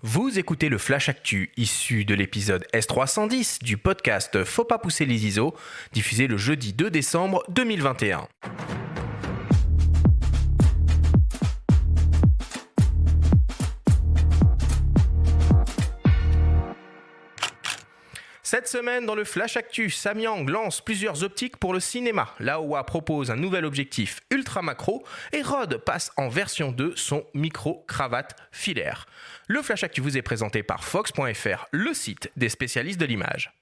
Vous écoutez le Flash Actu, issu de l'épisode S310 du podcast Faut pas pousser les ISO, diffusé le jeudi 2 décembre 2021. Cette semaine, dans le Flash Actu, Samyang lance plusieurs optiques pour le cinéma. Laowa propose un nouvel objectif ultra macro et Rode passe en version 2 son micro-cravate filaire. Le Flash Actu vous est présenté par Fox.fr, le site des spécialistes de l'image.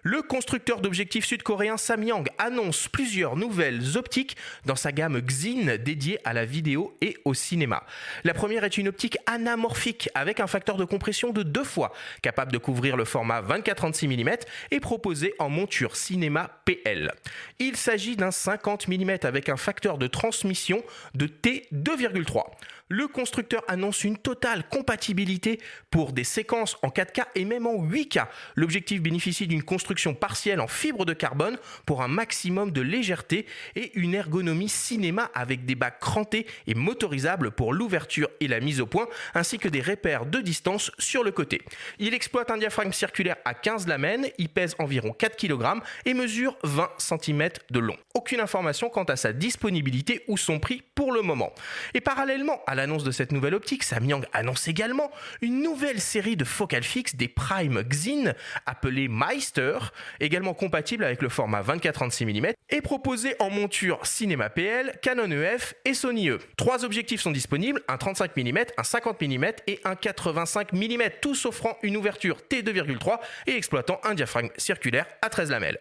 Le constructeur d'objectifs sud-coréen Samyang annonce plusieurs nouvelles optiques dans sa gamme Xin dédiée à la vidéo et au cinéma. La première est une optique anamorphique avec un facteur de compression de 2 fois, capable de couvrir le format 24-36 mm et proposé en monture cinéma PL. Il s'agit d'un 50 mm avec un facteur de transmission de T2,3. Le constructeur annonce une totale compatibilité pour des séquences en 4K et même en 8K. L'objectif bénéficie d'une construction partielle en fibre de carbone pour un maximum de légèreté et une ergonomie cinéma avec des bacs crantés et motorisables pour l'ouverture et la mise au point, ainsi que des repères de distance sur le côté. Il exploite un diaphragme circulaire à 15 lamelles, il pèse environ 4 kg et mesure 20 cm de long. Aucune information quant à sa disponibilité ou son prix pour le moment. Et parallèlement à l'annonce de cette nouvelle optique, Samyang annonce également une nouvelle série de focales fixes des Prime Xin appelée Meister, également compatible avec le format 24-36 mm et proposée en monture cinéma PL, Canon EF et Sony E. 3 objectifs sont disponibles, un 35 mm, un 50 mm et un 85 mm, tous offrant une ouverture T2,3 et exploitant un diaphragme circulaire à 13 lamelles.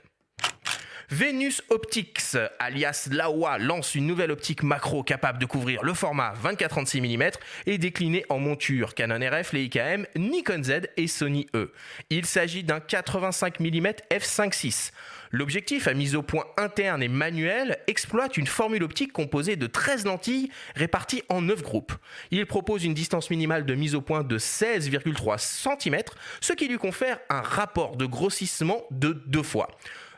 Venus Optics, alias Laowa, lance une nouvelle optique macro capable de couvrir le format 24-36 mm et déclinée en monture Canon RF, Leica M, Nikon Z et Sony E. Il s'agit d'un 85 mm f5.6. L'objectif, à mise au point interne et manuel, exploite une formule optique composée de 13 lentilles réparties en 9 groupes. Il propose une distance minimale de mise au point de 16,3 cm, ce qui lui confère un rapport de grossissement de 2 fois.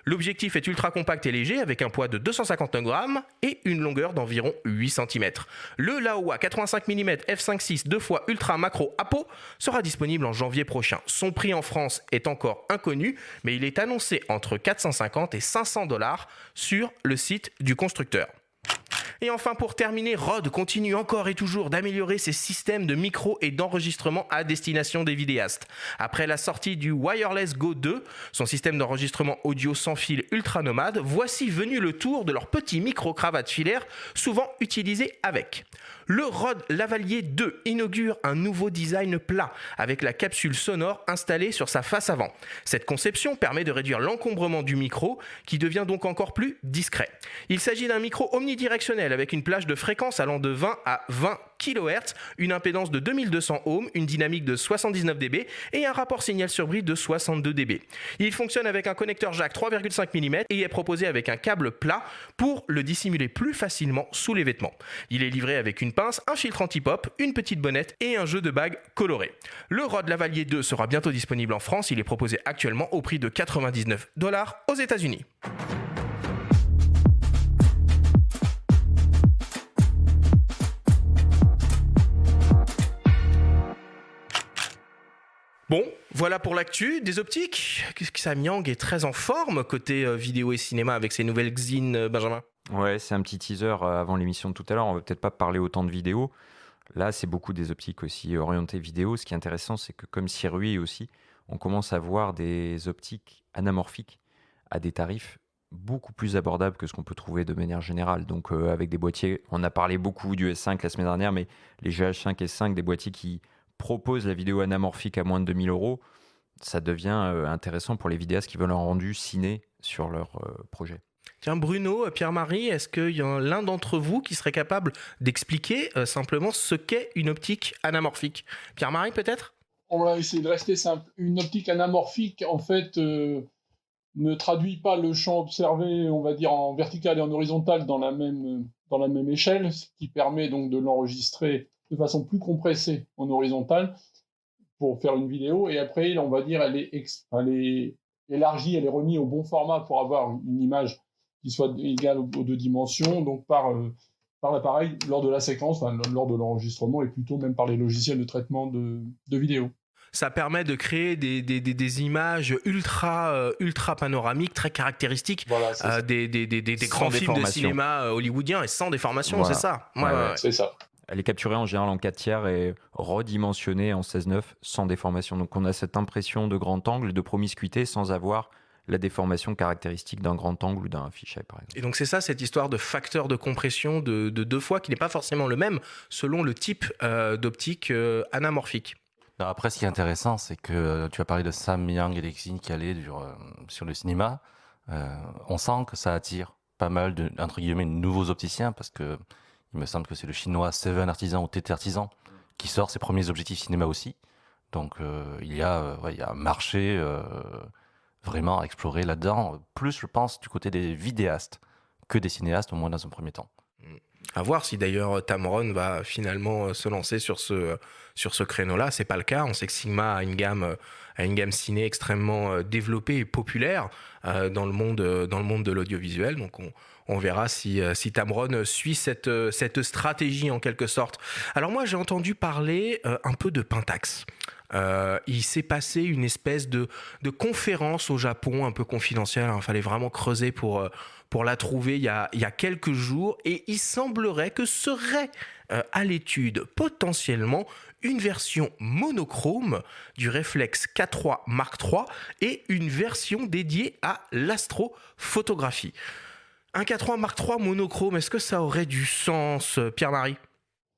L'objectif est ultra compact et léger avec un poids de 259 grammes et une longueur d'environ 8 cm. Le Laowa 85 mm f5.6 2 fois ultra macro Apo sera disponible en janvier prochain. Son prix en France est encore inconnu, mais il est annoncé entre 450 et 500 $ sur le site du constructeur. Et enfin, pour terminer, Rode continue encore et toujours d'améliorer ses systèmes de micro et d'enregistrement à destination des vidéastes. Après la sortie du Wireless Go 2, son système d'enregistrement audio sans fil ultra nomade, voici venu le tour de leur petit micro-cravate filaire, souvent utilisé avec. Le Rode Lavalier 2 inaugure un nouveau design plat avec la capsule sonore installée sur sa face avant. Cette conception permet de réduire l'encombrement du micro qui devient donc encore plus discret. Il s'agit d'un micro omnidirectionnel avec une plage de fréquence allant de 20 à 20 kHz, une impédance de 2200 ohms, une dynamique de 79 dB et un rapport signal sur bris de 62 dB. Il fonctionne avec un connecteur jack 3,5 mm et est proposé avec un câble plat pour le dissimuler plus facilement sous les vêtements. Il est livré avec une pince, un filtre anti-pop, une petite bonnette et un jeu de bagues coloré. Le Rode Lavalier 2 sera bientôt disponible en France, il est proposé actuellement au prix de 99 $ aux États-Unis. Bon, voilà pour l'actu des optiques. Samyang est très en forme côté vidéo et cinéma avec ses nouvelles Xin, Benjamin. Ouais, c'est un petit teaser avant l'émission de tout à l'heure. On va peut-être pas parler autant de vidéos. Là, c'est beaucoup des optiques aussi orientées vidéo. Ce qui est intéressant, c'est que comme Sirui aussi, on commence à voir des optiques anamorphiques à des tarifs beaucoup plus abordables que ce qu'on peut trouver de manière générale. Donc avec des boîtiers, on a parlé beaucoup du S5 la semaine dernière, mais les GH5 et S5, des boîtiers qui propose la vidéo anamorphique à moins de 2000 €, ça devient intéressant pour les vidéastes qui veulent un rendu ciné sur leur projet. Tiens, Bruno, Pierre-Marie, est-ce qu'il y a l'un d'entre vous qui serait capable d'expliquer simplement ce qu'est une optique anamorphique ? Pierre-Marie, peut-être ? On va essayer de rester simple. Une optique anamorphique, en fait, ne traduit pas le champ observé, on va dire, en vertical et en horizontal dans la même échelle, ce qui permet donc de l'enregistrer de façon plus compressée en horizontal pour faire une vidéo. Et après, on va dire, elle est élargie, elle est remise au bon format pour avoir une image qui soit égale aux 2 dimensions, donc par par l'appareil lors de la séquence, lors de l'enregistrement, et plutôt même par les logiciels de traitement de vidéo. Ça permet de créer des images ultra panoramiques, très caractéristiques, Voilà, des grands films de cinéma hollywoodiens et sans déformation, Voilà. c'est ça. C'est ça. Elle est capturée en général en 4 tiers et redimensionnée en 16:9 sans déformation. Donc on a cette impression de grand angle et de promiscuité sans avoir la déformation caractéristique d'un grand angle ou d'un fisheye, par exemple. Et donc c'est ça, cette histoire de facteur de compression de 2 fois qui n'est pas forcément le même selon le type d'optique anamorphique. Alors après, ce qui est intéressant, c'est que tu as parlé de Samyang et Lexine qui allaient sur le cinéma. On sent que ça attire pas mal de, entre guillemets, nouveaux opticiens, parce que il me semble que c'est le chinois Seven Artisan ou TT Artisan qui sort ses premiers objectifs cinéma aussi. Donc il y a un marché vraiment à explorer là-dedans, plus je pense du côté des vidéastes que des cinéastes, au moins dans un premier temps. À voir si d'ailleurs Tamron va finalement se lancer sur ce créneau-là. C'est pas le cas. On sait que Sigma a une gamme ciné extrêmement développée et populaire dans le monde de l'audiovisuel. Donc on verra si Tamron suit cette stratégie en quelque sorte. Alors moi j'ai entendu parler un peu de Pentax. Il s'est passé une espèce de conférence au Japon un peu confidentielle. Il fallait vraiment creuser pour la trouver il y a quelques jours, et il semblerait que serait à l'étude potentiellement une version monochrome du réflexe K3 Mark III et une version dédiée à l'astrophotographie. Un K3 Mark III monochrome, est-ce que ça aurait du sens, Pierre-Marie ?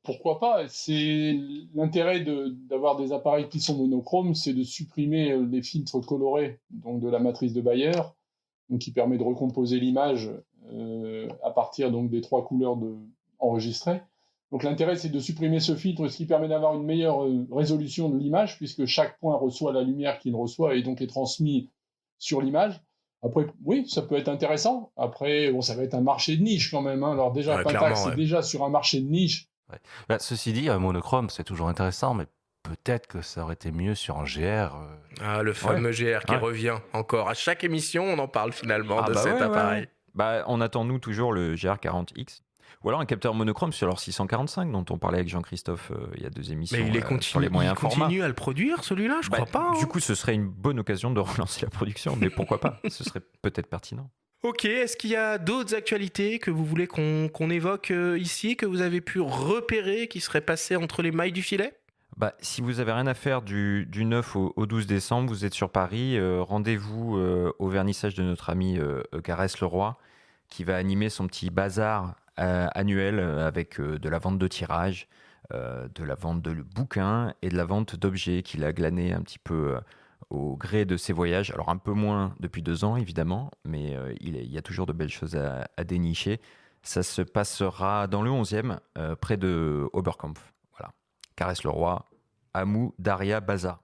Pourquoi pas? C'est l'intérêt d'avoir des appareils qui sont monochromes, c'est de supprimer les filtres colorés, donc de la matrice de Bayer, donc qui permet de recomposer l'image à partir donc des 3 couleurs enregistrées. Donc l'intérêt, c'est de supprimer ce filtre, ce qui permet d'avoir une meilleure résolution de l'image, puisque chaque point reçoit la lumière qu'il reçoit et donc est transmis sur l'image. Après, oui, ça peut être intéressant. Après, ça va être un marché de niche quand même. Alors déjà, Pentax, c'est déjà sur un marché de niche. Ouais. Bah, ceci dit, un monochrome, c'est toujours intéressant, mais peut-être que ça aurait été mieux sur un GR. Le fameux GR qui revient encore. À chaque émission, on en parle finalement de cet appareil. Bah, on attend, nous, toujours le GR40X. Ou alors un capteur monochrome sur leur 645 dont on parlait avec Jean-Christophe il y a 2 émissions. Mais sur les moyens formats. Il continue à le produire, celui-là, je crois pas. Du coup, ce serait une bonne occasion de relancer la production, mais pourquoi pas? Ce serait peut-être pertinent. Ok, est-ce qu'il y a d'autres actualités que vous voulez qu'on évoque ici, que vous avez pu repérer, qui seraient passées entre les mailles du filet ? Si vous avez rien à faire du 9 au 12 décembre, vous êtes sur Paris, rendez-vous au vernissage de notre ami Caresse Leroy, qui va animer son petit bazar annuel avec de la vente de tirages, de la vente de bouquins et de la vente d'objets qu'il a glané un petit peu au gré de ses voyages. Alors un peu moins depuis 2 ans évidemment, mais il y a toujours de belles choses à dénicher. Ça se passera dans le 11e, près de Oberkampf. Voilà. Caresse Leroy, Amou Daria Baza.